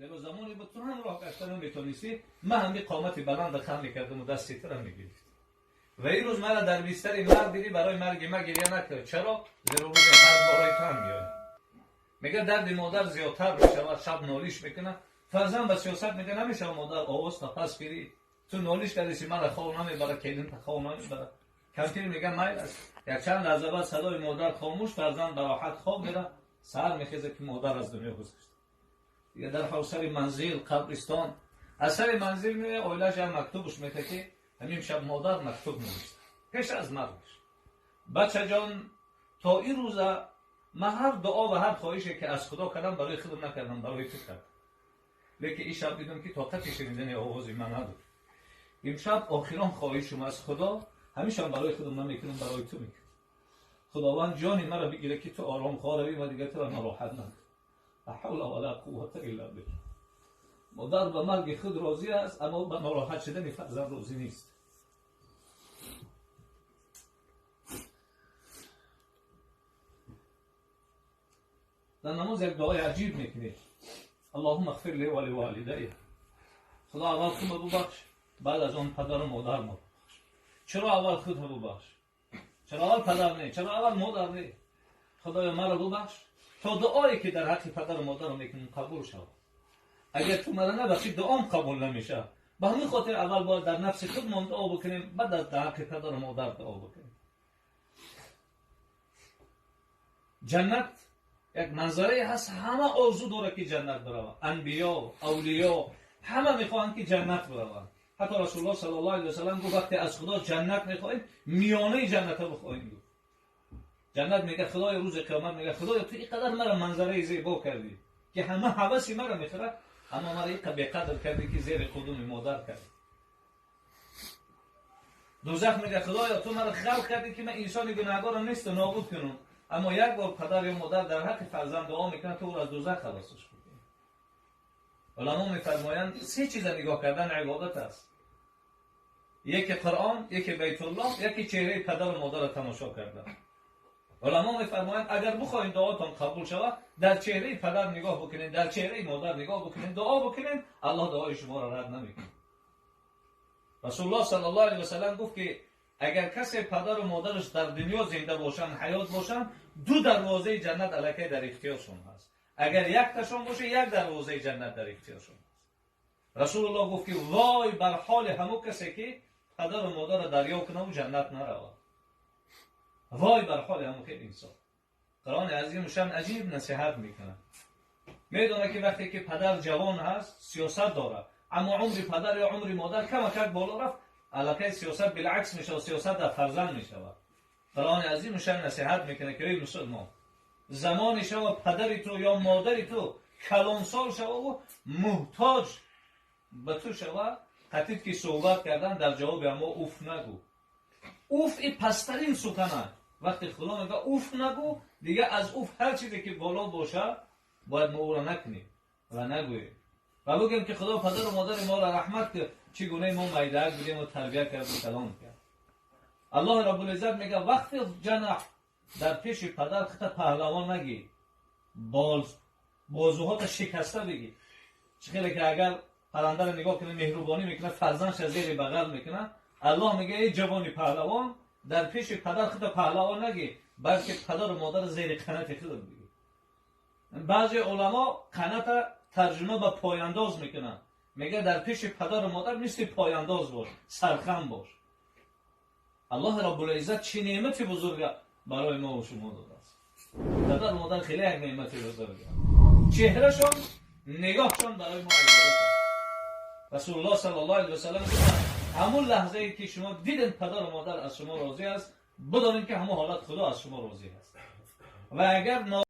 زیرا زمانی بود تو هم راه رفتن میتونستی، من هم قامت بلند خم میکردم و دستی ترم میگرفت. و این روز مرا در بستر مرگ دیدی، برای مرگ من گریه نکرد. چرا؟ زیرا روز مرگ برای تو هم میاد. میگه درد مادر زیادتر میشه، شب نالیش میکنه. فرزند به سیاست میگه نمیشه مادر آواز نفس گیری، تو نالیش کردی من خواب نمیبره، کلین خواب نمیبره. کمتر میگه میل است. یک چند لحظه بعد صدای مادر خاموش، فرزند به راحت خواب میره. سحر میخیزه که مادر از دنیا گذشت. دیگه در حوصله منزل قبرستان از سر منزل میره، اویلش هم مکتوبش میده که همین شب مادر مکتوب نوشته پیش از مرگش: بچه جان، تا این روزه من هر دعا و هر خواهشی که از خدا کردم برای خودم نکردم، برای تو کردم. لیکن این شب دیدم که طاقت شنیدن آوازی من ندارم. امشب آخرین خواهشم از خدا، همیشه برای خودم نمیکنم، برای تو میکنم. خداوند جان مرا بگیره که تو آرام خواه روی و دیگه تو را ناراحت نکن. لا حول ولا قوة الا بالله. مادر به مرگ خود راضی است، اما به ناراحت شدن فرزند راضی نیست. در نماز یک دعای عجیب میکنه: اللهم اغفر لی و لوالدی. خدا اول خود ببخش، بعد از اون پدر و مادر ما ببخش. چرا اول خود ببخش؟ چرا اول پدر نه؟ چرا اول مادر نه؟ خدای مرا ببخش تا دعایی که در حق پدر و مادر میکنم قبول شود. اگر تو مرا نبخشی دعام قبول نمیشه. به همین خاطر اول باید در نفس خودمان دعا بکنیم، بعد از در حق پدر و مادر دعا بکنیم. جنت یک منظره هست، همه آرزو داره که جنت بروند. انبیا، اولیا همه میخواهند که جنت بروند. حتی رسول الله صلی الله علیه و سلم گفت وقتی از خدا جنت میخواهیم، میانه جنت رو بخواهیم. جنت میگه خدای روز قیامت میگه خدای تو اینقدر مرا منظره زیبا کردی که همه هوس مرا میخوره، اما مرا اینقدر بی‌قدر کردی که زیر قدم مادر کردی. دوزخ میگه خدایا تو مرا خلق کردی که من انسان گناهکار نیست و نابود کنم، اما یک بار پدر یا مادر در حق فرزند دعا میکنه تو از دوزخ خلاصش کنی. علما میفرمایند سه چیز نگاه کردن عبادت است: یکی قرآن، یکی بیت الله، یکی چهره پدر و مادر را تماشا کردن. علما میفرمایند اگر بخواید دعاتون قبول شود، در چهره پدر نگاه بکنید، در چهره مادر نگاه بکنید، دعا بکنید، الله دعای شما را رد نمیکنه. رسول الله صلی الله علیه و سلم گفت که اگر کسی پدر و مادرش در دنیا زنده باشن، حیات باشن، دو دروازه جنت الکی در اختیارشون هست. اگر یک تاشون باشه، یک دروازه جنت در اختیارشون هست. رسول الله گفت که وای بر حال همون کسی که پدر و مادر را دریا کنه و جنت نرود. وای بر حال همون که انسان. قرآن عظیم شان عجیب نصیحت میکنه. میدونه که وقتی که پدر جوان هست، سیاست داره، اما عمر پدر یا عمر مادر کم بالا رفت، الکی سیاست بالعکس میشه و سیاست در فرزند میشه. قرآن عظیم شان نصیحت میکنه که ای مسلمان، زمانی شو پدری تو یا مادری تو کلانسال شو و محتاج به تو شو، خطیب که صحبت کردن در جواب اما اوف نگو. اوف این پسترین سخنه. وقتی خدا میگه اوف نگو، دیگه از اوف هر چیزی که بالا باشه باید ما او را نکنیم و نگوییم. و بگیم که خدا پدر و مادر ما را رحمت کرد، چگونه ما میدهک بودیم و تربیت کرد و کلام کرد. الله رب العزت میگه وقتی جنح، در پیش پدر خط پهلوان نگی، بازوهات شکسته بگی. خیلی که اگر پرنده را نگاه کنه مهربانی میکنه، فرزندش زیر بغل میکنه، الله میگه ای جوانی پهلوان، در پیش پدر خود پهلوان نگی، بلکه پدر و مادر زیر قنات خود بگی. بعضی علما قنات ترجمه به پایانداز میکنن، میگه در پیش پدر و مادر مثل پایانداز باش، سرخم باش. الله رب العزت چه نعمت بزرگ برای ما و شما داده است. پدر و مادر خیلی یک نعمت بزرگه. چهرهشون، نگاهشون برای ما عبادت است. رسول الله صلی الله علیه و سلم همون لحظه ای که شما دیدن پدر و مادر از شما راضی است، بدانید که همون حالت خدا از شما راضی است. و اگر